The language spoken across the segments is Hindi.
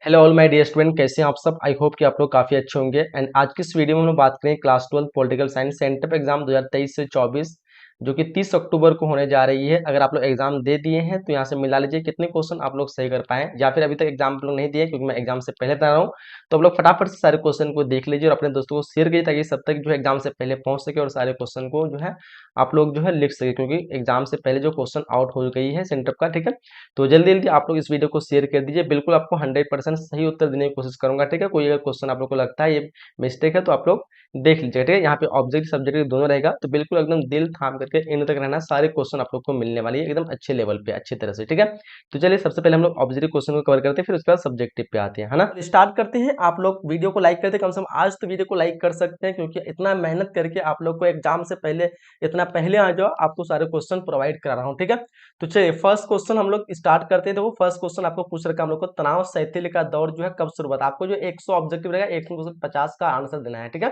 Hello all my dear student, कैसे हैं आप सब। आई होप कि आप लोग काफ़ी अच्छे होंगे। एंड आज की इस वीडियो में हम लोग बात करें class 12 political science centre exam 2023 से 24 जो कि 30 अक्टूबर को होने जा रही है। अगर आप लोग एग्जाम दे दिए हैं तो यहाँ से मिला लीजिए कितने क्वेश्चन आप लोग सही कर पाए, या फिर अभी तक एग्जाम आप लोग नहीं दिए क्योंकि मैं एग्जाम से पहले बता रहा हूँ। तो आप लोग फटाफट से सारे क्वेश्चन को देख लीजिए और अपने दोस्तों को शेयर कीजिए ताकि सब तक जो है एग्जाम से पहले पहुंच सके और सारे क्वेश्चन को जो है आप लोग जो है लिख सके, क्योंकि एग्जाम से पहले जो क्वेश्चन आउट हो गई है सेंटर का। ठीक है, तो जल्दी जल्दी आप लोग इस वीडियो को शेयर कर दीजिए। बिल्कुल आपको 100% सही उत्तर देने की कोशिश करूंगा। ठीक है, कोई अगर क्वेश्चन आप लोग को लगता है ये मिस्टेक है तो आप लोग देख लीजिए। ठीक है, यहाँ पे ऑब्जेक्ट सब्जेक्ट दोनों रहेगा, तो बिल्कुल एकदम दिल थाम करके इन तक रहना। सारे क्वेश्चन आप लोग को मिलने वाली है एकदम अच्छे लेवल पे, अच्छी तरह से। ठीक है, तो चलिए सबसे पहले हम लोग ऑब्जेक्टिव क्वेश्चन को कवर करते हैं, फिर उसके बाद सब्जेक्टिव पे आते हैं, है ना। स्टार्ट करते हैं। आप लोग वीडियो को लाइक करते हैं, कम से कम आज तो वीडियो को लाइक कर सकते हैं, क्योंकि इतना मेहनत करके आप लोग को एग्जाम से पहले इतना पहले आ जाओ, आपको सारे क्वेश्चन प्रोवाइड करा रहा हूँ। ठीक है, तो चलिए फर्स्ट क्वेश्चन हम लोग स्टार्ट करते हैं। तो वो फर्स्ट क्वेश्चन आपको पूछ रखा है हम लोग को, तनाव शैथिल्य का दौर जो है कब शुरू हुआ था। आपको जो 100 ऑब्जेक्टिव रहेगा 150 का आंसर देना है। ठीक है,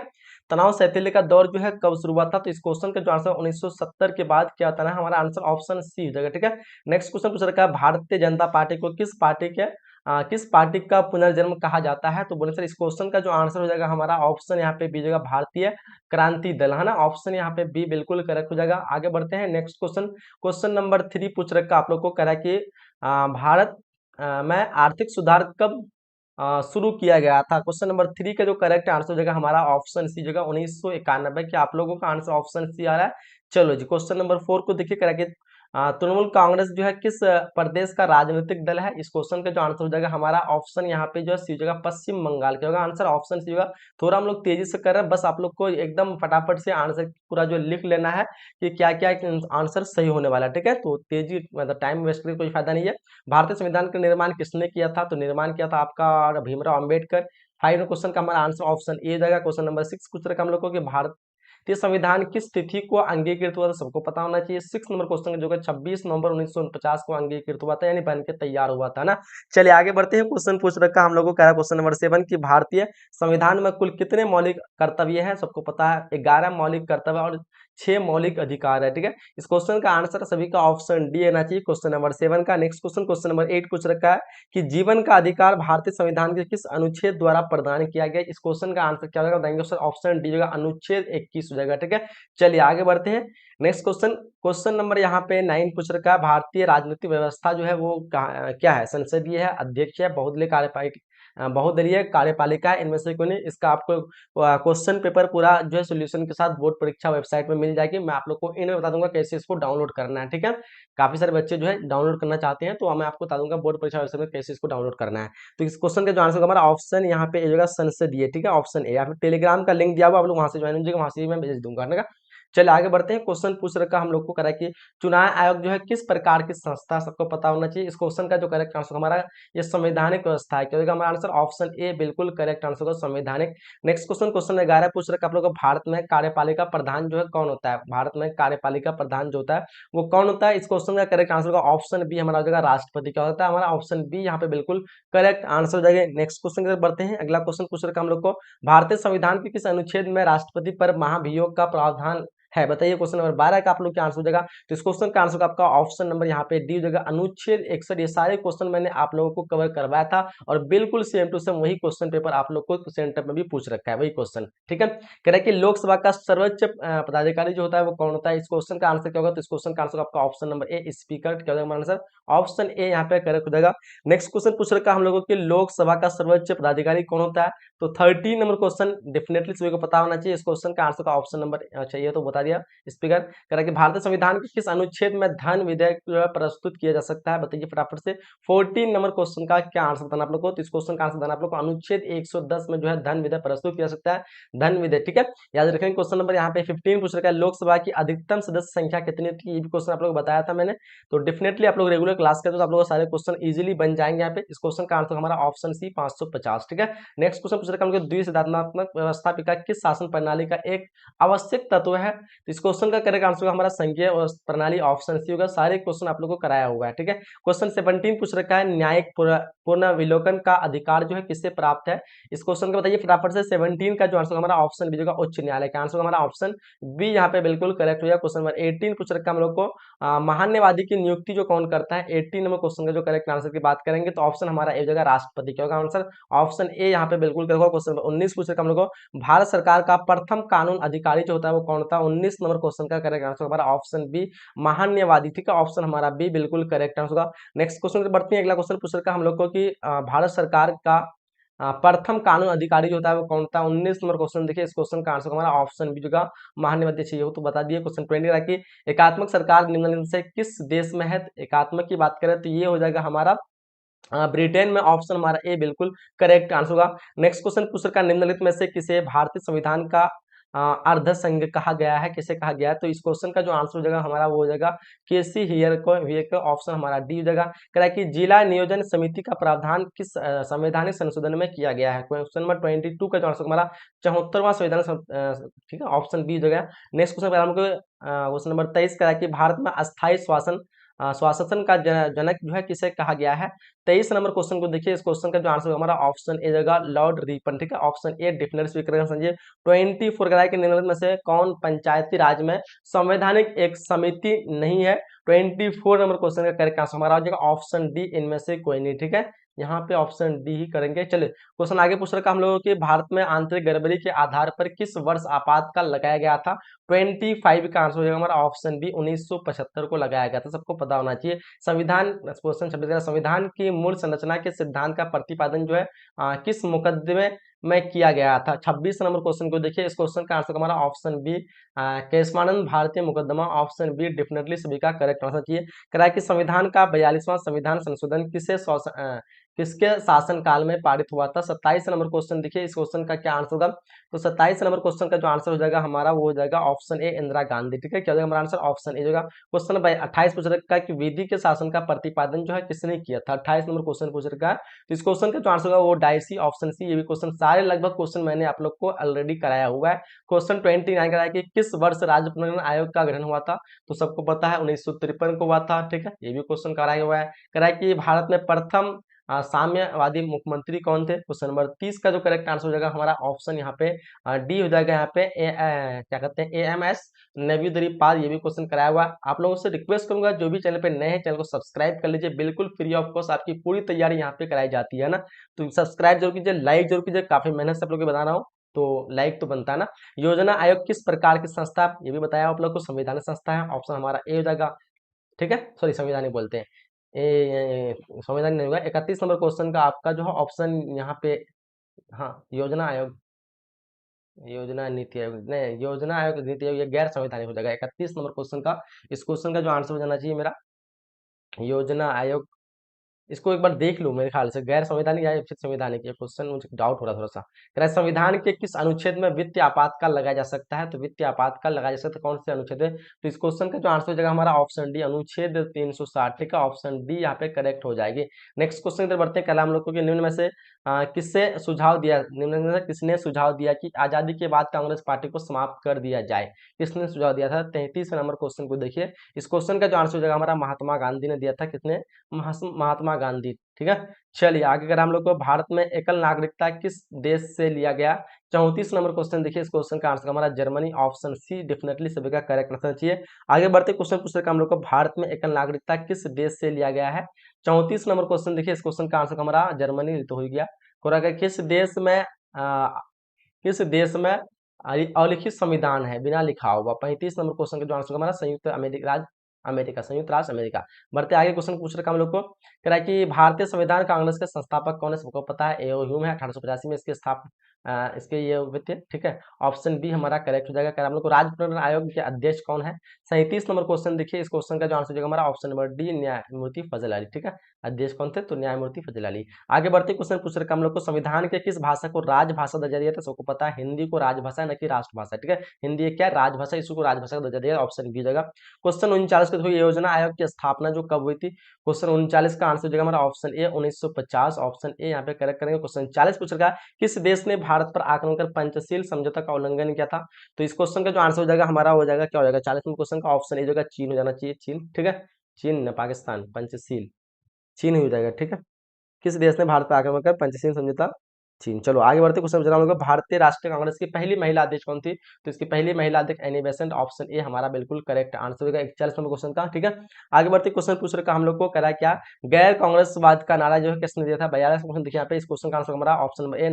तनाव शैथिल्य का दौर जो है कब शुरू हुआ था। तो इस क्वेश्चन का जो आंसर 1970 के बाद क्या था ना, हमारा आंसर ऑप्शन सी हो जाएगा। ठीक है, नेक्स्ट क्वेश्चन पूछ रखा है, भारतीय जनता पार्टी को किस पार्टी का पुनर्जन्म कहा जाता है। तो बोले सर इस क्वेश्चन का जो आंसर हो जाएगा हमारा ऑप्शन यहाँ पे बी जगह भारतीय क्रांति दल, है ना। ऑप्शन यहाँ पे बी बिल्कुल करेक्ट हो जाएगा। आगे बढ़ते हैं नेक्स्ट क्वेश्चन। क्वेश्चन नंबर 3 पूछ रखा आप लोग को, कह रहा है कि भारत में आर्थिक सुधार कब शुरू किया गया था। क्वेश्चन नंबर 3 का जो करेक्ट आंसर हो जाएगा हमारा ऑप्शन सी जगह 1991। क्या आप लोगों का आंसर ऑप्शन सी आ रहा है। चलो जी, क्वेश्चन नंबर 4 को देखिए, कह रहा है कि तृणमूल कांग्रेस जो है किस प्रदेश का राजनीतिक दल है। इस क्वेश्चन का जो आंसर हो जाएगा हमारा ऑप्शन यहाँ पे जो है सी हो जाएगा पश्चिम बंगाल का होगा। आंसर ऑप्शन सी होगा। थोड़ा हम लोग तेजी से कर रहे हैं, बस आप लोग को एकदम फटाफट से आंसर पूरा जो लिख लेना है कि क्या क्या आंसर सही होने वाला है। ठीक है, तो तेजी मतलब टाइम वेस्ट करके कोई फायदा नहीं है। भारतीय संविधान का निर्माण किसने किया था। तो निर्माण किया था आपका भीमराव अम्बेडकर। 5 क्वेश्चन का हमारा आंसर ऑप्शन ए जाएगा। क्वेश्चन नंबर 6 पूछ रखा हम लोग को कि भारतीय संविधान किस तिथि को अंगीकृत हुआ था। सबको पता होना चाहिए। 6 नंबर क्वेश्चन का जो है 26 नवंबर 1949 को अंगीकृत हुआ था, यानी बन के तैयार हुआ था ना। चलिए आगे बढ़ते हैं। क्वेश्चन पूछ रखा हम लोग को, कह रहा है क्वेश्चन नंबर 7 की भारतीय संविधान में कुल कितने मौलिक कर्तव्य हैं। सबको पता है 11 मौलिक कर्तव्य और 6 मौलिक अधिकार है। ठीक है, इस क्वेश्चन का आंसर सभी का ऑप्शन डी आना चाहिए क्वेश्चन नंबर 7 का। नेक्स्ट क्वेश्चन, क्वेश्चन नंबर 8 पूछ रखा है कि जीवन का अधिकार भारतीय संविधान के किस अनुच्छेद द्वारा प्रदान किया गया। इस क्वेश्चन का आंसर क्या होगा, बताएंगे सर ऑप्शन डी होगा अनुच्छेद 21 हो जाएगा। ठीक है, चलिए आगे बढ़ते हैं। नेक्स्ट क्वेश्चन, क्वेश्चन नंबर यहाँ पे 9 पूछ रखा है, भारतीय राजनीतिक व्यवस्था जो है वो क्या है। संसदीय है, अध्यक्ष है, बहुदलीय कार्यपालिका है, इनमें से कोई नहीं। इसका आपको क्वेश्चन पेपर पूरा जो है सोल्यूशन के साथ बोर्ड परीक्षा वेबसाइट में मिल जाएगी। मैं आप लोग को इनमें बता दूंगा कैसे इसको डाउनलोड करना है। ठीक है, काफी सारे बच्चे जो है डाउनलोड करना चाहते हैं, तो मैं आपको बता दूंगा बोर्ड परीक्षा वेबसाइट में कैसे इसको डाउनलोड करना है। तो इस क्वेश्चन का जो आंसर हमारा ऑप्शन यहाँ पे जगह संसदीय। ठीक है, ऑप्शन ए। या फिर टेलीग्राम का लिंक दिया हुआ, आप लोग वहां से ज्वाइन हो जाएगा, वहां से मैं भेज दूंगा ना। चलिए आगे बढ़ते हैं। क्वेश्चन पूछ रखा हम लोग को, करा कि चुनाव आयोग जो है किस प्रकार की संस्था। सबको पता होना चाहिए। इस क्वेश्चन का जो करेक्ट आंसर हमारा ये संवैधानिक व्यवस्था है। क्या होगा हमारा आंसर ऑप्शन ए बिल्कुल करेक्ट आंसर होगा संवैधानिक। नेक्स्ट क्वेश्चन, क्वेश्चन 11 पूछ रखा आप लोग को, भारत में कार्यपालिका प्रधान जो है कौन होता है। भारत में कार्यपालिका प्रधान जो होता है वो कौन होता है। इस क्वेश्चन का करेक्ट आंसर होगा ऑप्शन बी हमारा हो जाएगा राष्ट्रपति। क्या होता है हमारा ऑप्शन बी यहाँ पे बिल्कुल करेक्ट आंसर हो जाएगा। नेक्स्ट क्वेश्चन की तरफ बढ़ते हैं। अगला क्वेश्चन पूछ रखा हम लोग को, भारतीय संविधान के किस अनुच्छेद में राष्ट्रपति पर महाभियोग का प्रावधान है। बताइए क्वेश्चन नंबर 12 का आप लोग क्या आंसर हो जाएगा। तो इस क्वेश्चन का आंसर आपका ऑप्शन नंबर यहाँ पे डी हो जाएगा अनुच्छेद 61। ये सारे क्वेश्चन मैंने आप लोगों को कवर करवाया था और बिल्कुल सेम टू सेम वही क्वेश्चन पेपर आप लोग को सेंटर में भी पूछ रखा है, वही क्वेश्चन। ठीक है, कह रहा है कि लोकसभा का सर्वोच्च पदाधिकारी जो होता है वो कौन होता है। इस क्वेश्चन का आंसर क्या होगा। तो इस क्वेश्चन का आंसर आपका ऑप्शन नंबर ए स्पीकर। क्या होगा हमारा आंसर ऑप्शन ए यहाँ पे करेक्ट हो जाएगा। नेक्स्ट क्वेश्चन पूछ रखा हम लोगों के, लोकसभा का सर्वोच्च पदाधिकारी कौन होता है। तो 13 नंबर क्वेश्चन डेफिनेटली सभी को पता होना चाहिए। इस क्वेश्चन का आंसर का ऑप्शन नंबर चाहिए तो बता दिया स्पीकर। कह रहा है कि भारतीय संविधान के किस अनुच्छेद में धन विधेयक जो है प्रस्तुत किया जा सकता है। बताइए फटाफट से। 14 नंबर क्वेश्चन का क्या आंसर बताना आप लोग को। तो इस क्वेश्चन का आंसर बताना आप लोग को अनुच्छेद 110 में जो है धन विधेयक प्रस्तुत किया जा सकता है। धन विधेयक, ठीक है, याद रखेंगे। क्वेश्चन नंबर यहाँ पे 15 पूछ रखा है, लोकसभा की अधिकतम सदस्य संख्या कितनी थी। ये भी क्वेश्चन आप लोग को बताया था मैंने। तो डेफिनेटली आप लोग रेगुलर क्लास करते हो तो आप लोग सारे क्वेश्चन इजीली बन जाएंगे। यहाँ पे इस क्वेश्चन का आंसर हमारा ऑप्शन सी 550। ठीक है, नेक्स्ट क्वेश्चन पूछ रखा है द्विसंधात्मक व्यवस्थापिका किस शासन प्रणाली का एक आवश्यक तत्व है। तो इस क्वेश्चन का करेक्ट आंसर होगा हमारा संघीय प्रणाली, ऑप्शन सी होगा। सारे क्वेश्चन आप लोग को कराया हुआ है, ठीक है। क्वेश्चन 17 पूछ रखा है, न्यायिक पुनर्विलोकन का अधिकार जो है किससे प्राप्त है। इस क्वेश्चन को बताइए फटाफट से। 17 का जो आंसर हमारा ऑप्शन बी होगा, उच्च न्यायालय का आंसर हमारा ऑप्शन बी यहाँ पे बिल्कुल करेक्ट हो जाएगा। क्वेश्चन नंबर 18 पूछ रखा है हम लोग को, महान्यवादी की नियुक्ति जो कौन करता है। 18 नंबर क्वेश्चन का जो करेक्ट आंसर की बात करेंगे तो ऑप्शन हमारा ए जगह राष्ट्रपति क्या होगा आंसर, ऑप्शन ए यहाँ पे बिल्कुल करेक्ट होगा। क्वेश्चन नंबर 19 पूछ रखा हम लोग को, भारत सरकार का प्रथम कानून अधिकारी जो होता है वो कौन था। 19 नंबर क्वेश्चन का करेक्ट आंसर हमारा ऑप्शन बी, महान्यवादी, ठीक है। ऑप्शन हमारा बी बिल्कुल करेक्ट आंसर होगा। नेक्स्ट क्वेश्चन पे बढ़ते हैं। अगला क्वेश्चन पूछ रखा है हम लोग को कि भारत सरकार का प्रथम कानून अधिकारी जो होता है वो कौन था। 19 नंबर क्वेश्चन देखिए, इस क्वेश्चन का आंसर हमारा ऑप्शन बी होगा, महान्यवादी चाहिए हो तो बता दिए। क्वेश्चन 20 रहा कि एकात्मक सरकार निम्नलिखित में से किस देश में है। एकात्मक की बात करें तो ये हो जाएगा हमारा ब्रिटेन में, ऑप्शन हमारा ए बिल्कुल करेक्ट आंसर होगा। नेक्स्ट क्वेश्चन पूछ रखा है, निम्नलिखित में से किसे भारतीय संविधान का अर्ध संघ कहा गया है, किसे कहा गया है। तो इस क्वेश्चन का जो आंसर हो जाएगा हमारा वो हो जाएगा केसी हियर को ऑप्शन हमारा डी हो जाएगा। कह रहा है कि जिला नियोजन समिति का प्रावधान किस संवैधानिक संशोधन में किया गया है। क्वेश्चन नंबर 22 का जो आंसर हमारा 74वां संविधान, ठीक है, ऑप्शन बी हो जाएगा। नेक्स्ट क्वेश्चन हमको क्वेश्चन नंबर 23 कह रहा है कि भारत में अस्थायी स्वाशासन का जनक जो है किसे कहा गया है। 23 नंबर क्वेश्चन को देखिए, इस क्वेश्चन का जो आंसर हमारा ऑप्शन ए जगह लॉर्ड रिपन, ठीक है, ऑप्शन ए डिफिनेट स्पीकर समझिए। 24 कह रहा है कि निम्नलिखित में से कौन पंचायती राज में संवैधानिक एक समिति नहीं है। 24 नंबर क्वेश्चन का करेक्ट आंसर हमारा हो जाएगा ऑप्शन डी, इनमें से कोई नहीं, ठीक है। यहाँ पे ऑप्शन डी ही करेंगे। चलिए क्वेश्चन आगे पूछ रखा हम लोगों के, भारत में आंतरिक गड़बड़ी के आधार पर किस वर्ष आपातकाल लगाया गया था। 25 का आंसर हो जाएगा हमारा ऑप्शन बी, 1975 को लगाया गया था, सबको पता होना चाहिए। संविधान क्वेश्चन 26 का, संविधान की मूल संरचना के सिद्धांत का प्रतिपादन जो है किस मुकदमे में किया गया था। 26 नंबर क्वेश्चन को देखिए, इस क्वेश्चन का आंसर हमारा ऑप्शन बी, केशवानंद भारतीय मुकदमा, ऑप्शन बी डेफिनेटली सभी का करेक्ट आंसर चाहिए। कह रहा है कि संविधान का 42वां संविधान संशोधन किसके शासन काल में पारित हुआ था। 27 नंबर क्वेश्चन देखिए, इस क्वेश्चन का क्या आंसर होगा। तो 27 नंबर क्वेश्चन का जो आंसर हो जाएगा हमारा वो हो जाएगा ऑप्शन ए, इंदिरा गांधी, ठीक है। क्या हो जाएगा हमारा आंसर ऑप्शन ए होगा। क्वेश्चन नंबर 28 पूछ रखा है कि विधि के शासन का प्रतिपादन जो है किसने किया था। 28 नंबर क्वेश्चन पूछ रखा है, तो इस क्वेश्चन का जो आंसर होगा वो डायसी, ऑप्शन सी। ये भी क्वेश्चन सारे लगभग क्वेश्चन मैंने आप लोग को ऑलरेडी कराया हुआ है। क्वेश्चन 29 कराया कि किस वर्ष राज्य पुनर्गठन आयोग का गठन हुआ था। तो सबको पता है 1953 को हुआ था, ठीक है, ये भी क्वेश्चन कराया हुआ है। कराया कि भारत में प्रथम साम्यवादी मुख्यमंत्री कौन थे। क्वेश्चन नंबर 30 का जो करेक्ट आंसर हो जाएगा हमारा ऑप्शन यहाँ पे डी हो जाएगा। यहाँ पे क्या कहते हैं AMS नवीदरी पाल, ये भी क्वेश्चन कराया हुआ है। आप लोगों से रिक्वेस्ट करूंगा जो भी चैनल पे नए हैं चैनल को सब्सक्राइब कर लीजिए, बिल्कुल फ्री ऑफ कॉस्ट आपकी पूरी तैयारी यहाँ पे कराई जाती है ना। तो सब्सक्राइब जरूर कीजिए, लाइक जरूर कीजिए, काफी मेहनत से आप लोग को बता रहा हूँ तो लाइक तो बनता है ना। योजना आयोग किस प्रकार की संस्था है, ये भी बताया आप लोग को, संवैधानिक संस्था है, ऑप्शन हमारा ए हो जाएगा, ठीक है। सॉरी संविधानिक बोलते हैं, संविधान नहीं होगा। 31 नंबर क्वेश्चन का आपका जो है ऑप्शन यहाँ पे, हाँ, योजना आयोग, योजना नीति आयोग नहीं, योजना आयोग नीति आयोग ये गैर संवैधानिक हो जाएगा। 31 नंबर क्वेश्चन का, इस क्वेश्चन का जो आंसर हो जाना चाहिए मेरा योजना आयोग, इसको एक बार देख लूं, मेरे ख्याल से गैर संवैधानिक या फिर संवैधानिक, ये क्वेश्चन मुझे डाउट हो रहा थोड़ा सा। कह रहा है संविधान के किस अनुच्छेद में वित्तीय आपातकाल लगाया जा सकता है। तो वित्तीय आपातकाल लगाया जा सकता है, कौन से अनुच्छेद है। तो इस क्वेश्चन का जो आंसर हो जाएगा हमारा ऑप्शन डी, अनुच्छेद 360, ठीक है, ऑप्शन डी यहाँ पे करेक्ट हो जाएगी। नेक्स्ट क्वेश्चन की तरफ बढ़ते हैं। कल हम लोग को निम्न में से किससे सुझाव दिया, निम्न में से किसने सुझाव दिया कि आजादी के बाद कांग्रेस पार्टी को समाप्त कर दिया जाए। किसने सुझाव दिया था। 33 नंबर क्वेश्चन को देखिए, इस क्वेश्चन का जो आंसर हो जाएगा हमारा महात्मा गांधी ने दिया था। कितने, महात्मा गांधी, ठीक है। चलिए आगे अगर हम लोग को, भारत में एकल नागरिकता किस देश से लिया गया। 34 नंबर क्वेश्चन देखिए, इस क्वेश्चन का आंसर हमारा जर्मनी, ऑप्शन सी डेफिनेटली सभी का करेक्ट आंसर चाहिए। आगे बढ़ते क्वेश्चन पूछ रखा हम लोग को, भारत में एकल नागरिकता किस देश से लिया गया है। 34 नंबर क्वेश्चन देखिए, इस क्वेश्चन का आंसर हमारा जर्मनी तो हो गया। किस देश में किस देश में अलिखित संविधान है, बिना लिखा हुआ। 35 नंबर क्वेश्चन का जो आंसर हमारा संयुक्त अमेरिका, संयुक्त राष्ट्र अमेरिका। बढ़ते आगे क्वेश्चन पूछ रखा हम लोग को, कह रहा है कि भारतीय संविधान कांग्रेस के संस्थापक कौन है। सबको पता है एओ ह्यूम है, 1885 में इसके इसके ये हुए थे, ठीक है, ऑप्शन बी हमारा करेक्ट हो जाएगा। कह रहा है हम लोग को राज्य पुनर्गठन आयोग के अध्यक्ष कौन है। 37 नंबर क्वेश्चन देखिए, इस क्वेश्चन का जो आंसर हो जाएगा हमारा ऑप्शन नंबर डी, न्यायमूर्ति फजल अली, ठीक है। अध्यक्ष कौन थे, तो न्यायमूर्ति फजल अली। आगे बढ़ते क्वेश्चन पूछ रखा हम लोग को, संविधान के किस भाषा को राजभाषा दर्जा दिया था। सबको पता है हिंदी को राजभाषा न कि राष्ट्रभाषा, ठीक है। हिंदी क्या राजभाषा, इसको राजभाषा का दर्जा दिया, ऑप्शन बी जगह। क्वेश्चन 39 से देखो ये योजना आयोग की स्थापना जो कब हुई थी, क्वेश्चन 39 का आंसर हो जाएगा हमारा ऑप्शन ए 1950, ऑप्शन ए यहाँ पे करेक्ट करेंगे। क्वेश्चन 40 पूछ रखा है किस देश ने भारत पर आक्रमण कर पंचशील समझौता का उल्लंघन किया था, तो इस क्वेश्चन का जो आंसर हो जाएगा हमारा हो जाएगा क्या हो जाएगा 40 नंबर क्वेश्चन का ऑप्शन ए जो है चीन हो जाना चाहिए, चीन, ठीक है, चीन न पाकिस्तान, पंचशील चीन ही हो जाएगा, ठीक है। किस देश ने भारत पर आक्रमण कर पंचशील समझौता, चीन। चलो आगे बढ़ते क्वेश्चन जरा हम लोग भारतीय राष्ट्रीय कांग्रेस की पहली महिला अध्यक्ष कौन थी, तो इसकी पहली महिला अध्यक्ष एनी बेसेंट, ऑप्शन ए हमारा बिल्कुल करेक्ट आंसर होगा 41 नंबर क्वेश्चन का, ठीक है। आगे बढ़ते क्वेश्चन पूछ रखा हम लोग को करा क्या, गैर कांग्रेसवाद का नारा जो है किसने दिया था, 42 क्वेश्चन देखिए यहाँ पे। इस क्वेश्चन का आंसर हमारा option number A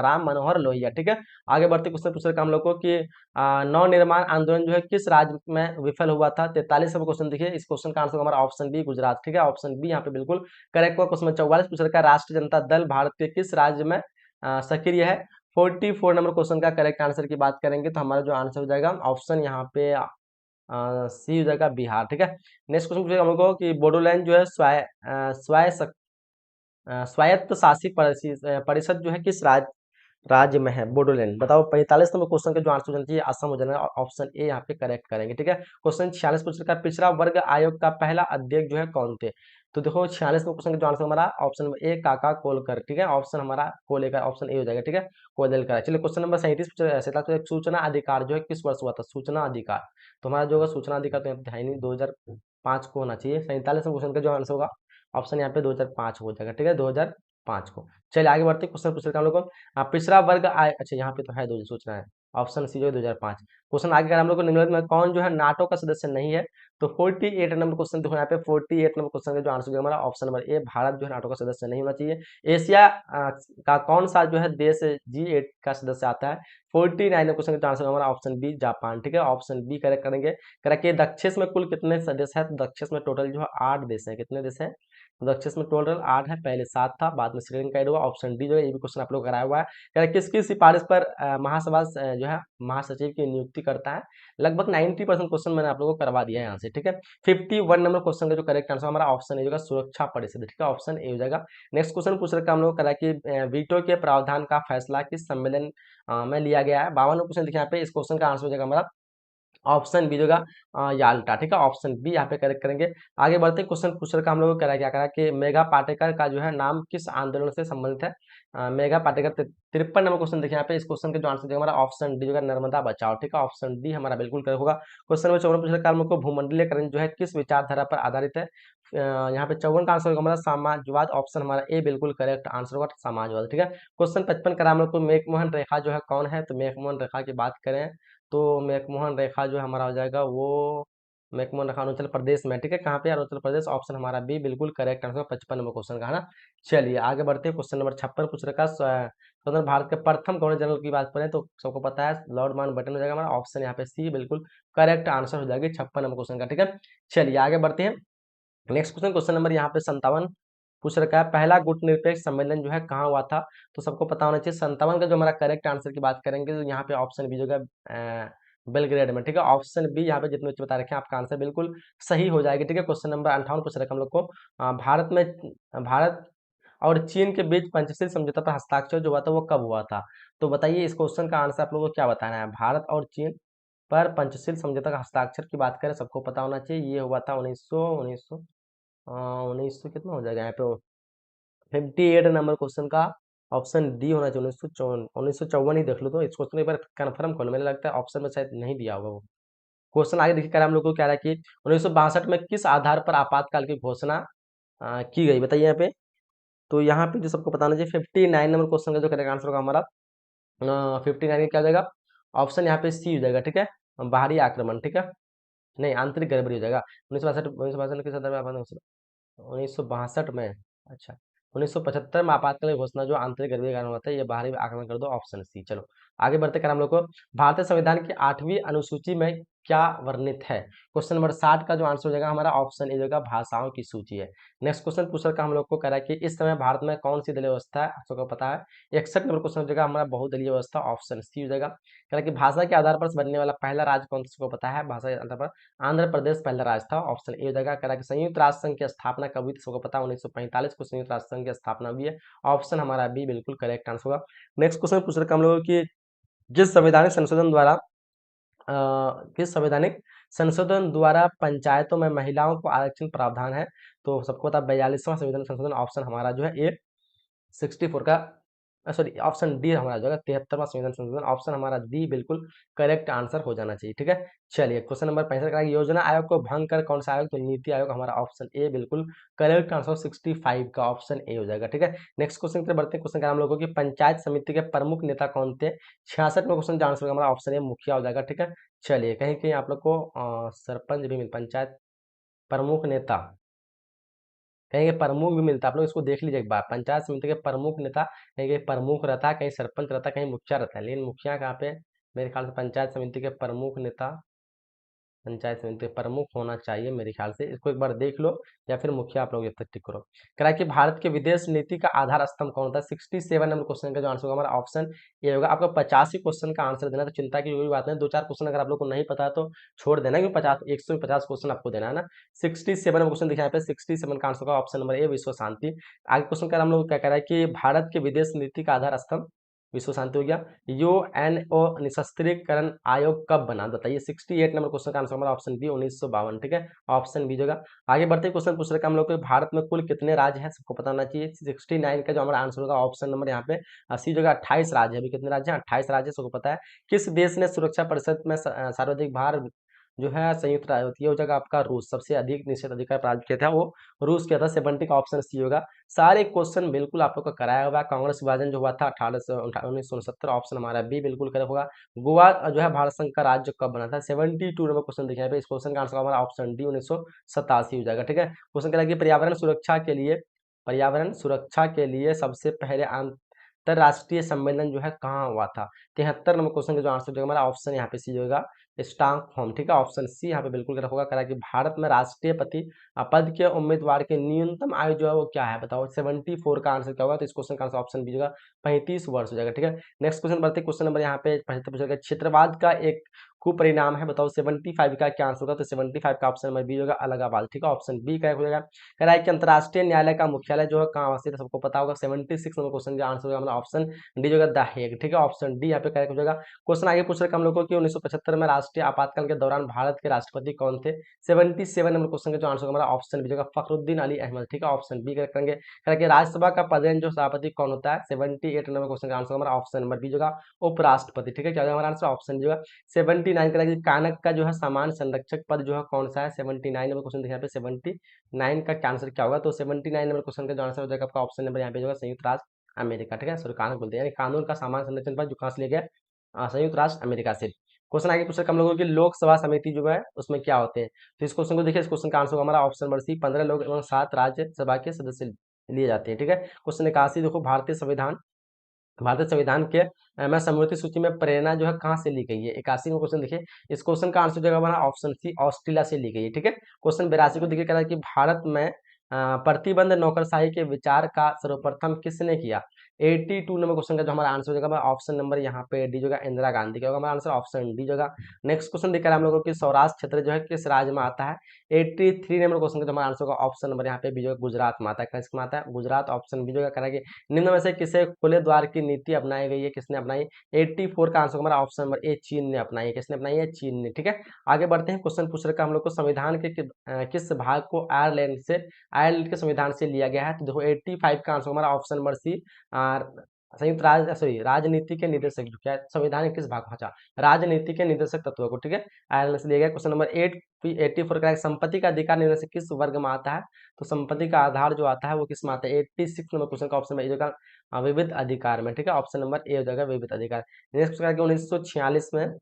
Ram Manohar Lohia, ठीक है। आगे बढ़ते क्वेश्चन पूछ रखा हम लोग को कि नव निर्माण आंदोलन जो है किस राज्य में विफल हुआ था, 43 नंबर क्वेश्चन देखिए। इस क्वेश्चन का आंसर हमारा ऑप्शन बी गुजरात, ठीक है, ऑप्शन बी यहाँ पे बिल्कुल करेक्ट हुआ। क्वेश्चन 44 पूछ रखा है राष्ट्रीय जनता दल भारत के किस राज्य में सक्रिय है, 44 नंबर क्वेश्चन का करेक्ट आंसर की बात करेंगे तो हमारा जो आंसर हो जाएगा ऑप्शन यहाँ पे सी हो जाएगा बिहार, ठीक है। नेक्स्ट क्वेश्चन पूछेगा हम लोग को कि बोडोलैंड जो है स्वायत्त शासी परिषद जो है किस राज्य में है, बोडोलैंड, बताओ। 45 नंबर क्वेश्चन का जो आंसर होना चाहिए असम हो जाएगा, ऑप्शन ए यहाँ पे करेक्ट करेंगे, ठीक है। क्वेश्चन 46 क्वेश्चन का पिछड़ा वर्ग आयोग का पहला अध्यक्ष जो है कौन थे, तो देखो 46 नंबर क्वेश्चन का जो आंसर हमारा ऑप्शन नंबर ए काका कोलकर, ठीक है, ऑप्शन हमारा कोलेकर, ऑप्शन ए हो जाएगा, ठीक है, कोलेकर। चलिए क्वेश्चन नंबर 37 सूचना अधिकार जो है किस वर्ष हुआ था, सूचना अधिकार, तो हमारा जो होगा सूचना अधिकार तो यहाँ पे है नहीं, 2005 को होना चाहिए। 47 नंबर क्वेश्चन का जो आंसर होगा ऑप्शन यहाँ पे 2005 हो जाएगा, ठीक है, 2005 को। चलिए आगे बढ़ते क्वेश्चन पूछ रहे हैं हम लोग को पिछड़ा वर्ग आय, अच्छा यहाँ पे तो है दो सोचना है, ऑप्शन सी जो है 2005। क्वेश्चन आगे अगर हम लोग को निम्नलिखित में कौन जो है नाटो का सदस्य नहीं है, तो 48 नंबर क्वेश्चन देखो यहाँ पे 48 नंबर क्वेश्चन का जो आंसर हमारा ऑप्शन नंबर ए भारत जो है नाटो का सदस्य नहीं होना चाहिए। एशिया का कौन सा जो है देश G8 का सदस्य आता है, 49 नंबर क्वेश्चन का आंसर हमारा ऑप्शन बी जापान, ठीक है, ऑप्शन बी करेक्ट करेंगे। करेक्ट दक्षिण में कुल कितने सदस्य है, तो दक्षिण में टोटल जो है 8 देश है, कितने देश है, दक्षिण में टोटल 8 है, पहले 7 था, बाद में श्रीलंका ऐड हुआ, ऑप्शन डी जो है ये भी क्वेश्चन आप लोग कराया हुआ है। करेक्ट किसकी सिफारिश पर महासभा जो है महासचिव की नियुक्ति करता है, लगभग 90% क्वेश्चन मैंने आप लोगों को करवा दिया है यहाँ से, ठीक है। 51 नंबर क्वेश्चन का जो करेक्ट आंसर हमारा ऑप्शन ए होगा सुरक्षा परिषद, ठीक है, ऑप्शन ए हो जाएगा। नेक्स्ट क्वेश्चन पूछ रखा हम लोग करा कि वीटो के प्रावधान का फैसला किस सम्मेलन में लिया गया है, 52 क्वेश्चन देखिए यहाँ पे। इस क्वेश्चन का आंसर हो जाएगा हमारा ऑप्शन बी जो होगा याल्टा, ठीक है, ऑप्शन बी यहाँ पे करेक्ट करेंगे। आगे बढ़ते क्वेश्चन पूछ रखा हम लोग को करा क्या करा कि मेघा पाटेकर का जो है नाम किस आंदोलन से संबंधित है, मेघा पाटेकर 53 नंबर क्वेश्चन देखिए यहाँ पे। इस क्वेश्चन के जो आंसर हमारा ऑप्शन डी जो है नर्मदा बचाओ, ठीक है, ऑप्शन डी हमारा बिल्कुल करेक्ट होगा। क्वेश्चन नंबर 54 पूछ रखा हम लोग को भूमंडलीकरण जो है किस विचारधारा पर आधारित है, यहाँ पे 54 का आंसर होगा हमारा समाजवाद, ऑप्शन हमारा ए बिल्कुल करेक्ट आंसर होगा समाजवाद, ठीक है। क्वेश्चन 55 करा हम लोग को मेकमोहन रेखा जो है कौन है, तो मेकमोहन रेखा की बात करें तो मैकमोहन रेखा जो हमारा हो जाएगा वो मैकमोहन रेखा अरुणाचल प्रदेश में, ठीक है, कहाँ पे, अरुणाचल प्रदेश, ऑप्शन हमारा बी बिल्कुल करेक्ट आंसर 55 नंबर क्वेश्चन का है ना। चलिए आगे बढ़ते हैं क्वेश्चन नंबर 56 पूछ रखा स्वतंत्र भारत के प्रथम गवर्नर जनरल की बात करें तो सबको पता है लॉर्ड माउंटबेटन हो जाएगा हमारा, ऑप्शन यहाँ पे सी बिल्कुल करेक्ट आंसर हो जाएगी 56 नंबर क्वेश्चन का, ठीक है। चलिए आगे बढ़ते हैं नेक्स्ट क्वेश्चन, क्वेश्चन नंबर यहाँ पे 57 पूछ रखा है पहला गुटनिरपेक्ष सम्मेलन जो है कहाँ हुआ था, तो सबको पता होना चाहिए 57 का जो हमारा करेक्ट आंसर की बात करेंगे तो यहाँ पे ऑप्शन बी जो है बेलग्रेड में, ठीक है, ऑप्शन बी यहाँ पे जितने बच्चे बता रखे हैं आपका आंसर बिल्कुल सही हो जाएगी, ठीक है। क्वेश्चन नंबर 58 पूछ रखा हम लोग को भारत और चीन के बीच पंचशील समझौता पर हस्ताक्षर जो हुआ था वो कब हुआ था, तो बताइए इस क्वेश्चन का आंसर आप लोगों को क्या बताना है। भारत और चीन पर पंचशील समझौता का हस्ताक्षर की बात करें सबको पता होना चाहिए ये हुआ था 1900 कितना हो जाएगा यहाँ पे 58 नंबर क्वेश्चन का ऑप्शन डी होना चाहिए, 1954 ही देख लो, तो इस क्वेश्चन एक बार कन्फर्म खोलो, मुझे लगता है ऑप्शन में शायद नहीं दिया होगा वो क्वेश्चन। आगे देखिए हम लोग को क्या रहा है कि 1962 में किस आधार पर आपातकाल की घोषणा की गई, बताइए यहाँ पे, तो यहाँ पे जो सबको बताना चाहिए 59 नंबर क्वेश्चन का जो करेक्ट आंसर होगा हमारा 59 क्या हो जाएगा, ऑप्शन यहाँ पे सी हो जाएगा, ठीक है, बाहरी आक्रमण, ठीक है, नहीं आंतरिक गड़बड़ी हो जाएगा। 1962 किस आधार पर 1962 में, अच्छा 1975 में आपातकालीन घोषणा जो आंतरिक गड़बड़ी के कारण होता है ये बाहरी आक्रमण कर दो, ऑप्शन सी। चलो आगे बढ़ते कर हम लोग को भारतीय संविधान की 8वीं अनुसूची में क्या वर्णित है, क्वेश्चन नंबर 60 का जो आंसर हो जाएगा हमारा ऑप्शन ए होगा भाषाओं की सूची है। नेक्स्ट क्वेश्चन पूछ रखा हम लोग को कह रहा है कि इस समय भारत में कौन सी दलीय व्यवस्था है, सबको पता है 61 नंबर क्वेश्चन हो जाएगा हमारा बहुदलीय व्यवस्था, ऑप्शन सी हो जाएगा। कह रहा है कि भाषा के आधार पर बनने वाला पहला राज्य कौन सा, सबको पता है भाषा के आधार पर आंध्र प्रदेश पहला राज्य था, ऑप्शन ए हो जाएगा। कह रहा है कि संयुक्त राष्ट्र संघ की स्थापना कब हुई थी, सबको पता है 1945 को संयुक्त राष्ट्र संघ की स्थापना हुई है, ऑप्शन हमारा बी बिल्कुल करेक्ट आंसर होगा। नेक्स्ट क्वेश्चन पूछ रखा हम लोगों की किस संवैधानिक संशोधन द्वारा किस संवैधानिक संशोधन द्वारा पंचायतों में महिलाओं को आरक्षण प्रावधान है। तो सबको पता 42वां संविधान संशोधन, ऑप्शन हमारा जो है ए 64 का, सॉरी ऑप्शन डी हमारा जो है 73वां संविधान संशोधन, ऑप्शन हमारा डी बिल्कुल करेक्ट आंसर हो जाना चाहिए। ठीक है, चलिए क्वेश्चन नंबर 65 का, योजना आयोग को भंग कर कौन सा आयोग, तो नीति आयोग हमारा ऑप्शन ए बिल्कुल करेक्ट आंसर 65 का ऑप्शन ए हो जाएगा। ठीक है, नेक्स्ट क्वेश्चन की तरफ बढ़ते हैं। क्वेश्चन का हम लोगों की पंचायत समिति के प्रमुख नेता कौन थे, 66 में क्वेश्चन का आंसर हमारा ऑप्शन ए मुखिया हो जाएगा। ठीक है, चलिए कहीं कहीं आप लोग को सरपंच भी मिल, पंचायत प्रमुख नेता कहीं के प्रमुख भी मिलता है, आप लोग इसको देख लीजिए एक बार। पंचायत समिति के प्रमुख नेता कहीं कहीं प्रमुख रहता है, कहीं सरपंच रहता है, कहीं मुखिया रहता है, लेकिन मुखिया कहाँ पे, मेरे ख्याल से पंचायत समिति के प्रमुख नेता, पंचायत समिति प्रमुख होना चाहिए मेरे ख्याल से, इसको एक बार देख लो, या फिर मुखिया आप लोग जब तक टिक करो। करा कि भारत के विदेश नीति का आधार स्तंभ कौन होता है, 67 नंबर क्वेश्चन का जो आंसर होगा हमारा ऑप्शन ये होगा। आपको 85 क्वेश्चन का आंसर देना, तो चिंता की कोई बात नहीं, 2-4 क्वेश्चन अगर आप लोग को नहीं पता तो छोड़ देना, क्योंकि 150 क्वेश्चन आपको देना है ना। 67 नंबर क्वेश्चन दिखा यहाँ पे, 67 का आंसर होगा ऑप्शन नंबर ए विश्व शांति। आगे क्वेश्चन का हम लोग क्या कह रहा है कि भारत के विदेश नीति का आधार स्तंभ विश्व शांति हो गया। यूएनओ निशस्त्रीकरण आयोग कब बना, बताइए। 68 नंबर क्वेश्चन का आंसर हमारा ऑप्शन बी 1952। ठीक है, ऑप्शन बी जगह। आगे बढ़ते क्वेश्चन पूछ रहे हम लोग के भारत में कुल कितने राज्य हैं, सबको पता होना चाहिए। 69 का जो हमारा आंसर होगा ऑप्शन नंबर यहाँ पे सी जगह 28 राज्य है। अभी कितने राज्य हैं, 28 राज्य, सबको पता है। किस देश ने सुरक्षा परिषद में सर्वाधिक भार जो है संयुक्त राज्य होती है, वो जगह आपका रूस, सबसे अधिक निषेध अधिकार प्राप्त किया था वो रूस किया था। 70 का ऑप्शन सी होगा। सारे क्वेश्चन बिल्कुल आप लोग का कराया हुआ है। कांग्रेस विभाजन जो हुआ था 1969, ऑप्शन हमारा बी बिल्कुल करेक्ट होगा। गोवा जो है भारत संघ का राज्य कब बना था, 72 नंबर क्वेश्चन देखिए पे, इस क्वेश्चन का आंसर हमारा ऑप्शन डी 1987 हो जाएगा। ठीक है, क्वेश्चन कह रहा है कि पर्यावरण सुरक्षा के लिए सबसे पहले अंतरराष्ट्रीय सम्मेलन जो है कहाँ हुआ था। 73 नंबर क्वेश्चन का जो आंसर जो हमारा ऑप्शन यहाँ पे सी होगा स्टॉकहोम। ठीक है, ऑप्शन सी यहाँ पे बिल्कुल रखा होगा। कह रहा है कि भारत में राष्ट्रपति पद के उम्मीदवार की न्यूनतम आयु जो है वो क्या है, बताओ। 74 का आंसर क्या होगा, तो इस क्वेश्चन का आंसर ऑप्शन बी होगा 35 वर्ष हो जाएगा। ठीक है, नेक्स्ट क्वेश्चन बढ़ते, क्वेश्चन नंबर यहाँ पे 75 पूछा गया, क्षेत्रवाद का एक कुपरिणाम है, बताओ। 75 का क्या आंसर होगा, तो 75 का ऑप्शन नंबर बी होगा अलगाबाद। ठीक है, ऑप्शन बी करेक्ट हो जाएगा। कह रहा है कि अंतर्राष्ट्रीय न्यायालय का मुख्यालय जो है कहाँ स्थित है, सबको पता होगा। 76 नंबर क्वेश्चन का आंसर होगा हमारा ऑप्शन डी होगा द हेग। ठीक है, ऑप्शन डी यहाँ पे करेक्ट हो जाएगा। क्वेश्चन आगे पूछ रहे हम लोग को कि 1975 में राष्ट्रीय आपातकाल के दौरान भारत के राष्ट्रपति कौन थे। 77 नंबर क्वेश्चन का जो आंसर हमारा ऑप्शन बी होगा फखरुद्दीन अली अहमद। ठीक है, ऑप्शन बी करेक्ट करेंगे। करेंगे राज्यसभा का पदेन जो सभापति कौन होता है, 78 नंबर क्वेश्चन का आंसर हमारा ऑप्शन नंबर बी होगा उपराष्ट्रपति। ठीक है, क्या होगा हमारा आंसर ऑप्शन जो है 79 करेंगे। कानक का जो है सामान्य संरक्षक पद जो है कौन सा है, 79 नंबर क्वेश्चन देखिए यहाँ पे 79 का आंसर क्या होगा, तो 79 नंबर क्वेश्चन का जो आंसर हो जाएगा आपका ऑप्शन नंबर यहाँ पे जो है संयुक्त राष्ट्र अमेरिका। ठीक है, सॉरी कानून बोलते हैं, यानी कानून का सामान्य संरक्षण पद जो कहाँ से लिया गया, संयुक्त राष्ट्र अमेरिका से। क्वेश्चन आगे पूछ रहे हम लोगों की लोकसभा समिति जो है उसमें क्या होते हैं, तो इस क्वेश्चन को देखिए, इस क्वेश्चन का आंसर हमारा ऑप्शन नंबर सी 15 लोग एवं 7 राज्यसभा के सदस्य लिए जाते हैं। ठीक है, क्वेश्चन 81 देखो, भारतीय संविधान के में समवर्ती सूची में प्रेरणा जो है कहाँ से ली गई है। 81 में क्वेश्चन देखिए, इस क्वेश्चन का आंसर जो है हमारा ऑप्शन सी ऑस्ट्रेलिया से ली गई है। ठीक है, क्वेश्चन 82 को देखिए, कह रहा है कि भारत में प्रतिबंध नौकरशाही के विचार का सर्वप्रथम किसने किया। 82 नंबर क्वेश्चन का जो हमारा आंसर हो जाएगा ऑप्शन नंबर यहाँ पे डी होगा इंदिरा गांधी का होगा हमारा आंसर, ऑप्शन डी होगा। नेक्स्ट क्वेश्चन दिखा रहा है हम लोगों की सौराष्ट्र क्षेत्र जो है किस राज्य में आता है। 83 नंबर क्वेश्चन का जो हमारा आंसर होगा ऑप्शन नंबर यहाँ पे बी होगा गुजरात में आता है। किसमें आता है, गुजरात, ऑप्शन बी होगा। करेंगे निम्न में से किसे खुले द्वार की नीति अपनाई गई है, किसने अपनाई। 84 का आंसर हमारा ऑप्शन नंबर ए चीन ने अपनाई है। किसने अपनाई है, चीन ने। ठीक है, आगे बढ़ते हैं। क्वेश्चन पूछ रखा हम लोग को संविधान के किस भाग को आयरलैंड के संविधान से लिया गया है, तो देखो 85 का आंसर हमारा ऑप्शन नंबर सी संयुक्त राज्य सॉरी राजनीति के निर्देशक जो क्या है, संविधान के किस भाग को, अच्छा राजनीति के निर्देशक तत्व को। ठीक है, आयरलैंड से लिया गया। क्वेश्चन नंबर 84 का संपत्ति का अधिकार निर्णय से किस वर्ग में आता है, तो संपत्ति का आधार जो आता है वो किस में आता है। 86 नंबर क्वेश्चन का ऑप्शन में ए होगा विविध अधिकार में। ठीक है, ऑप्शन नंबर ए हो जाएगा विविध अधिकार। नेक्स्ट क्वेश्चन 1940 में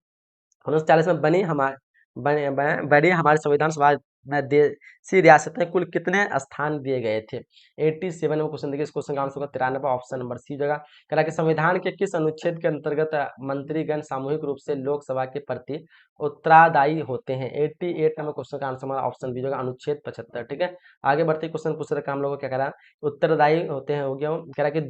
बड़ी हमारे संविधान सभा में देशी रियासतें कुल कितने स्थान दिए गए थे। 87 में क्वेश्चन देखिए, इस क्वेश्चन का आंसर होगा 93, ऑप्शन नंबर सी जगह। कह रहा है कि संविधान के किस अनुच्छेद के अंतर्गत मंत्रीगण सामूहिक रूप से लोकसभा के प्रति उत्तरदायी होते हैं। 88 नंबर क्वेश्चन का आंसर हमारा ऑप्शन बी होगा अनुच्छेद 75। ठीक है, आगे बढ़ते क्वेश्चन पूछ रखा हम लोग को क्या कह रहा है, उत्तरदायी होते हैं हो गया। कह रहा है कि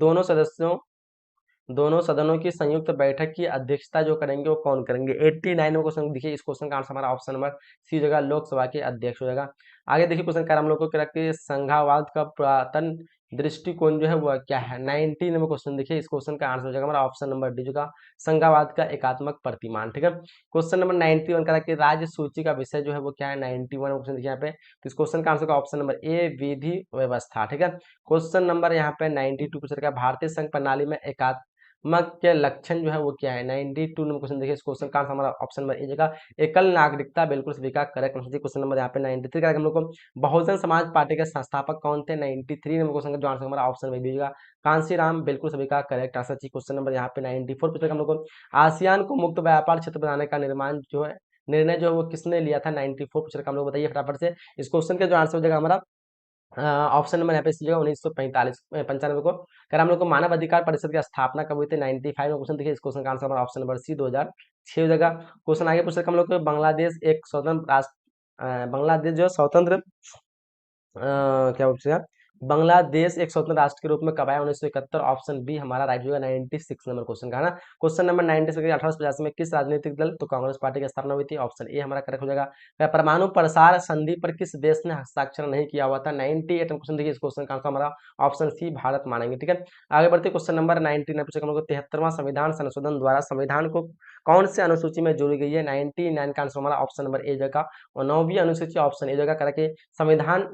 दोनों सदनों की संयुक्त बैठक की अध्यक्षता जो करेंगे वो कौन करेंगे। 89 में क्वेश्चन देखिए, इस क्वेश्चन का आंसर हमारा ऑप्शन नंबर सी जगह लोकसभा के अध्यक्ष हो जाएगा। आगे देखिए क्वेश्चन कर हम लोग को क्या कि संघवाद का पुरातन दृष्टिकोण जो है वो क्या है। 19 नंबर क्वेश्चन देखिए, इस क्वेश्चन का आंसर हो जाएगा हमारा ऑप्शन नंबर डी, जो का संघवाद का एकात्मक प्रतिमान। ठीक है, क्वेश्चन नंबर 91 का कि राज्य सूची का विषय जो है वो क्या है। 91 क्वेश्चन देखिए यहाँ पे, तो इस क्वेश्चन का आंसर का ऑप्शन नंबर ए, विधि व्यवस्था। ठीक है, क्वेश्चन नंबर यहाँ पे 92 पूछ रखा है, भारतीय संघ प्रणाली में एकात्मक के लक्षण जो है वो क्या है। 92 नंबर क्वेश्चन देखिए, इस क्वेश्चन का आंसर हमारा ऑप्शन नंबर ए जगह एकल नागरिकता, बिल्कुल सभी का करेक्ट आंसर। क्वेश्चन नंबर यहाँ पे 93 का हम लोग को बहुजन समाज पार्टी के संस्थापक कौन थे। 93 नंबर क्वेश्चन का जो आंसर हमारा ऑप्शन में बी जगह कांसीराम, बिल्कुल सभी का करेक्ट आंसर। क्वेश्चन नंबर यहाँ पे 94 पूछा हम लोग को आसियान को मुक्त व्यापार क्षेत्र बनाने का निर्णय जो है वो किसने लिया था। 94 पूछ रखा हम लोग बताइए फटाफट से। इस क्वेश्चन का जो आंसर हो जाएगा हमारा ऑप्शन नंबर यहाँ पे इसी जगह 1995 को। अगर हम लोग को मानव अधिकार परिषद की स्थापना कब हुई थी। 95 में क्वेश्चन देखिए, इस क्वेश्चन का आंसर हमारा ऑप्शन नंबर सी 2006 हो जाएगा। क्वेश्चन आगे पूछ रखा हम लोग को बांग्लादेश एक स्वतंत्र राष्ट्र, बांग्लादेश जो स्वतंत्र क्या पूछेगा, बांग्लादेश एक स्वतंत्र राष्ट्र के रूप में कब आया। 1971, ऑप्शन बी हमारा राइट होगा 96 नंबर क्वेश्चन का है ना। क्वेश्चन नंबर 96 1885 में किस राजनीतिक दल, तो कांग्रेस पार्टी की स्थापना हुई थी। ऑप्शन ए हमारा करेक्ट हो जाएगा। परमाणु प्रसार संधि पर किस देश ने हस्ताक्षर नहीं किया हुआ था। 98 क्वेश्चन देखिए, इस क्वेश्चन का आंसर हमारा ऑप्शन सी भारत मानेंगे। ठीक है, आगे बढ़ते क्वेश्चन नंबर 99 पूछेगा हम लोग 73वां संविधान संशोधन द्वारा संविधान को कौन से अनुसूची में जोड़ी गई है। 99 का आंसर हमारा ऑप्शन नंबर ए जगह और 9वीं अनुसूची ऑप्शन ए जगह करके संविधान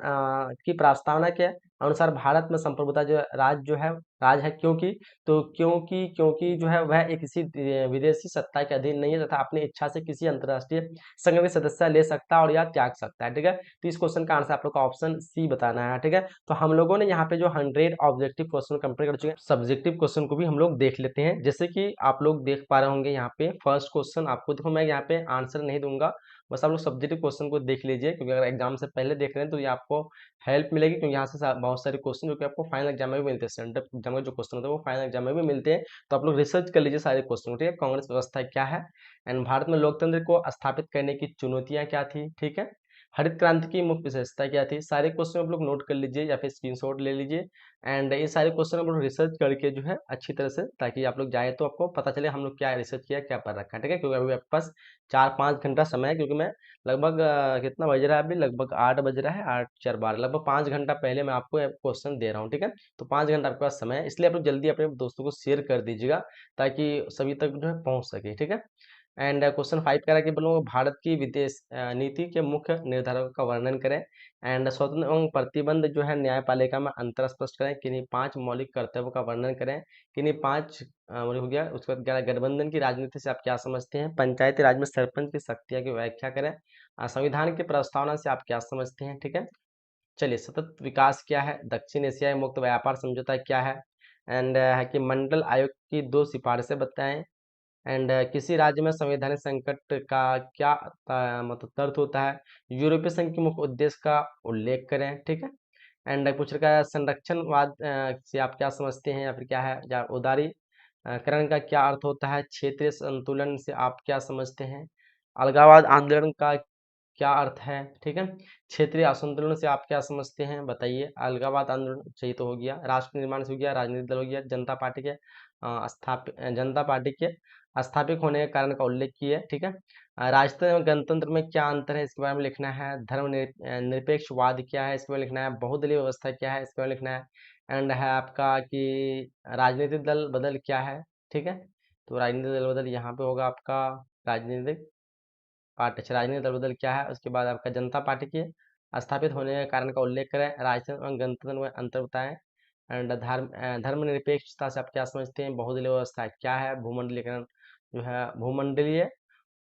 की प्रस्तावना के अनुसार भारत में संप्रभुता जो राज है, क्योंकि जो है वह एक किसी विदेशी सत्ता के अधीन नहीं है तथा अपनी इच्छा से किसी अंतर्राष्ट्रीय संघ में सदस्य ले सकता है और या त्याग सकता है। ठीक है, तो इस क्वेश्चन का आंसर आप लोग का ऑप्शन सी बताना है। ठीक है, तो हम लोगों ने यहाँ पे जो 100 ऑब्जेक्टिव क्वेश्चन कंप्लीट कर चुके हैं, सब्जेक्टिव क्वेश्चन को भी हम लोग देख लेते हैं। जैसे कि आप लोग देख पा रहे होंगे यहाँ पे फर्स्ट क्वेश्चन, आपको देखो मैं यहाँ पे आंसर नहीं दूंगा, बस आप लोग सब्जेक्टिव क्वेश्चन को देख लीजिए, क्योंकि अगर एग्जाम से पहले देख रहे हैं तो ये आपको हेल्प मिलेगी, क्योंकि यहाँ से बहुत सारे क्वेश्चन जो कि आपको फाइनल एग्जाम में भी मिलते हैं, सेंटर एग्जाम में जो क्वेश्चन होते हैं वो फाइनल एग्जाम में भी मिलते हैं। तो आप लोग रिसर्च कर लीजिए सारे क्वेश्चन। ठीक है, कांग्रेस व्यवस्था क्या है एंड भारत में लोकतंत्र को स्थापित करने की चुनौतियां क्या थी। ठीक है, हरित क्रांति की मुख्य विशेषता क्या थी। सारे क्वेश्चन आप लोग नोट कर लीजिए या फिर स्क्रीनशॉट ले लीजिए एंड ये सारे क्वेश्चन आप लोग रिसर्च करके जो है अच्छी तरह से, ताकि आप लोग जाए तो आपको पता चले हम लोग क्या रिसर्च किया, क्या पढ़ रखा है। ठीक है, क्योंकि अभी आपके पास 4-5 घंटा समय है, क्योंकि मैं लगभग कितना बज रहा है अभी, लगभग 8 बज रहा है, 8 4 12, लगभग 5 घंटा पहले मैं आपको क्वेश्चन दे रहा हूँ। ठीक है, तो 5 घंटा आपके पास समय है, इसलिए आप लोग जल्दी अपने दोस्तों को शेयर कर दीजिएगा ताकि सभी तक जो है पहुँच सके। ठीक है, एंड क्वेश्चन 5 कह रहा है कि बोलो भारत की विदेश नीति के मुख्य निर्धारकों का वर्णन करें एंड स्वतंत्र एवं प्रतिबंध जो है न्यायपालिका में अंतर स्पष्ट करें। किन्हीं 5 मौलिक कर्तव्यों का वर्णन करें। किन्हीं 5 हो गया। उसके बाद 11 गठबंधन की राजनीति से आप क्या समझते हैं। पंचायती राज में सरपंच की शक्तियां की व्याख्या करें। संविधान की प्रस्तावना से आप क्या समझते हैं। ठीक है, चलिए, सतत विकास क्या है। दक्षिण एशियाई मुक्त व्यापार समझौता क्या है एंड है कि मंडल आयोग की 2 सिफारिशें बताएं एंड किसी राज्य में संवैधानिक संकट का क्या मतलब तर्थ होता है। यूरोपीय संघ के मुख्य उद्देश्य का उल्लेख करें। ठीक है, एंड पूछ रखा है संरक्षणवाद से आप क्या समझते हैं या फिर क्या है, या उदारीकरण का क्या अर्थ होता है। क्षेत्रीय संतुलन से आप क्या समझते हैं। अलगाववाद आंदोलन का क्या अर्थ है। ठीक है, क्षेत्रीय असंतुलन से आप क्या समझते हैं बताइए। अलगाववाद आंदोलन सही तो हो गया। राष्ट्र निर्माण से हो गया। राजनीतिक दल हो गया। जनता पार्टी के स्थापित होने के कारण का उल्लेख किया है। ठीक है, राजतंत्र एवं गणतंत्र में क्या अंतर है, इसके बारे में लिखना है। निरपेक्षवाद क्या है, इसके बारे में लिखना है। बहुदलीय व्यवस्था क्या है, इसके बारे में लिखना है। एंड है आपका कि राजनीतिक दल बदल क्या है। ठीक है, तो राजनीतिक दल बदल यहाँ पे होगा आपका राजनीतिक पार्टी। अच्छा, राजनीतिक दल बदल क्या है, उसके बाद आपका जनता पार्टी के स्थापित होने के कारण का उल्लेख करें। राजतंत्र एवं गणतंत्र में अंतर बताएं एंड धर्मनिरपेक्षता से आप क्या समझते हैं। बहुदलीय व्यवस्था क्या है। भूमंडलीकरण जो है, भूमंडलीय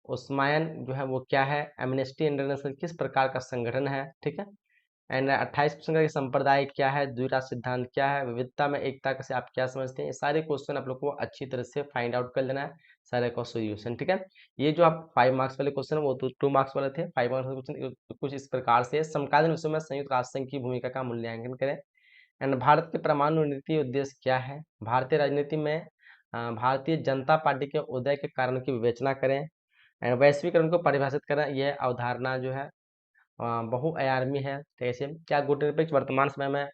उस्मायन जो है वो क्या है। एमनेस्टी इंटरनेशनल किस प्रकार का संगठन है। ठीक है, एंड 28% का संप्रदाय क्या है। द्विराष्ट्र सिद्धांत क्या है। विविधता में एकता से आप क्या समझते हैं। ये सारे क्वेश्चन आप लोग को अच्छी तरह से फाइंड आउट कर लेना है, सारे का सोल्यूशन। ठीक है, ये जो आप 5 मार्क्स वाले क्वेश्चन वो तो 2 मार्क्स वाले थे। 5 मार्क्स वाले क्वेश्चन कुछ इस प्रकार से। समकालीन विषयों में संयुक्त राष्ट्र संघ की भूमिका का मूल्यांकन करें एंड भारत के परमाणु नीति उद्देश्य क्या है। भारतीय राजनीति में भारतीय जनता पार्टी के उदय के कारण की विवेचना करें एंड वैश्वीकरण को परिभाषित करें। यह अवधारणा जो है बहुआयामी है। जैसे क्या गुटनिरपेक्ष वर्तमान समय में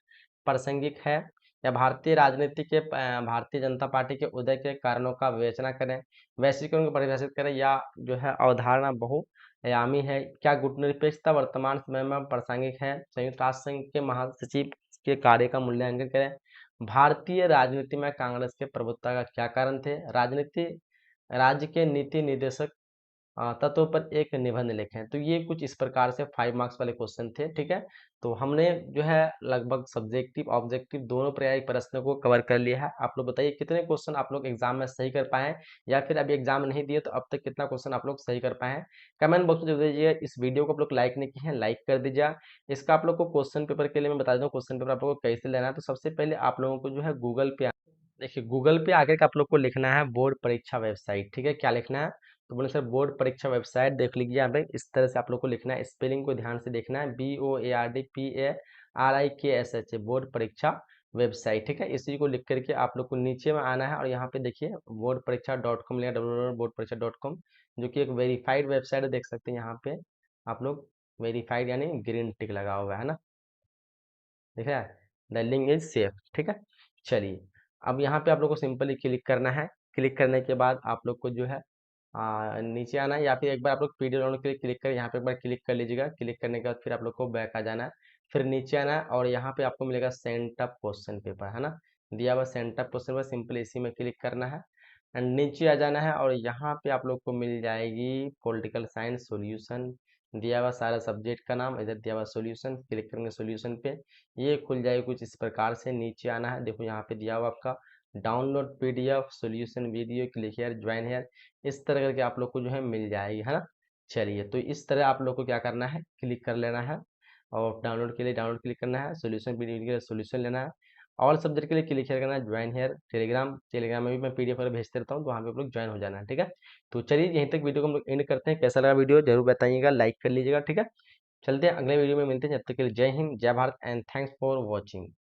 प्रासंगिक है, या भारतीय राजनीति के भारतीय जनता पार्टी के उदय के कारणों का विवेचना करें। वैश्वीकरण को परिभाषित करें, या जो है अवधारणा बहुआयामी है। क्या गुटनिरपेक्षता वर्तमान समय में प्रासंगिक है। संयुक्त राष्ट्र संघ के महासचिव के कार्य का मूल्यांकन करें। भारतीय राजनीति में कांग्रेस के प्रभुत्व का क्या कारण थे। राजनीति राज्य के नीति निर्देशक तत्वों पर एक निबंध लिखें। तो ये कुछ इस प्रकार से 5 मार्क्स वाले क्वेश्चन थे, ठीक है। तो हमने जो है लगभग सब्जेक्टिव ऑब्जेक्टिव दोनों प्रकार के प्रश्नों को कवर कर लिया है। आप लोग बताइए कितने क्वेश्चन आप लोग एग्जाम में सही कर पाए हैं, या फिर अभी एग्जाम नहीं दिए तो अब तक कितना क्वेश्चन आप लोग सही कर पाए हैं। कमेंट बॉक्स में जरूर दीजिए। इस वीडियो को आप लोग लाइक नहीं किए हैं, लाइक कर दीजिए। इसका आप लोग को क्वेश्चन पेपर के लिए मैं बता दूँ क्वेश्चन पेपर आप लोग को कैसे लेना है। तो सबसे पहले आप लोगों को जो है गूगल पे देखिए, गूगल पे आके के आप लोग को लिखना है बोर्ड परीक्षा वेबसाइट, ठीक है। क्या लिखना है, तो बोले सर बोर्ड परीक्षा वेबसाइट देख लीजिए। यहाँ पे इस तरह से आप लोग को लिखना है, स्पेलिंग को ध्यान से देखना है, BOARDPARIKSH बोर्ड परीक्षा वेबसाइट, ठीक है। इसी को लिख करके आप लोग को नीचे में आना है और यहाँ पे देखिए बोर्ड परीक्षा .com लिखा, www.boardpareekcha.com, जो कि एक वेरीफाइड वेबसाइट देख सकते हैं। यहाँ पे आप लोग वेरीफाइड यानी ग्रीन टिक लगा हुआ है ना, ठीक है। द लिंक इज सेफ, ठीक है। चलिए, अब यहाँ पे आप लोग को सिंपली क्लिक करना है। क्लिक करने के बाद आप लोग को जो है नीचे आना है, या फिर एक बार आप लोग पीडीएफ डाउनलोड के लिए क्लिक कर यहाँ पे एक बार क्लिक कर लीजिएगा। क्लिक करने के बाद फिर आप लोग को बैक आ जाना है, फिर नीचे आना है और यहाँ पे आपको मिलेगा सेंटअप क्वेश्चन पेपर, है ना, दिया हुआ सेंटअप क्वेश्चन पेपर, सिंपली इसी में क्लिक करना है एंड नीचे आ जाना है और यहाँ पे आप लोग को मिल जाएगी पॉलिटिकल साइंस सॉल्यूशन, दिया हुआ सारा सब्जेक्ट का नाम, इधर दिया हुआ सॉल्यूशन, क्लिक करेंगे सॉल्यूशन पे, ये खुल जाएगी कुछ इस प्रकार से। नीचे आना है, देखो यहाँ पे दिया हुआ आपका download PDF solution video, click here join here, इस तरह करके आप लोग को जो है मिल जाएगी, है ना। चलिए, तो इस तरह आप लोग को क्या करना है, क्लिक कर लेना है और डाउनलोड के लिए डाउनलोड क्लिक करना है, सॉल्यूशन पीडीएफ के लिए सॉल्यूशन लेना है, ऑल सब्जेक्ट के लिए क्लिक करना है, ज्वाइन हेयर टेलीग्राम, टेलीग्राम में भी मैं पीडीएफ वगैरह भेजते रहता हूँ, तो वहाँ पे आप लोग ज्वाइन हो जाना है, ठीक है। तो चलिए यहीं तक वीडियो को हम लोग एंड करते हैं। कैसा लगा वीडियो जरूर बताइएगा, लाइक कर लीजिएगा, ठीक है। चलते हैं अगले वीडियो में मिलते हैं, जब तक के लिए जय हिंद जय Bharat and thanks for watching.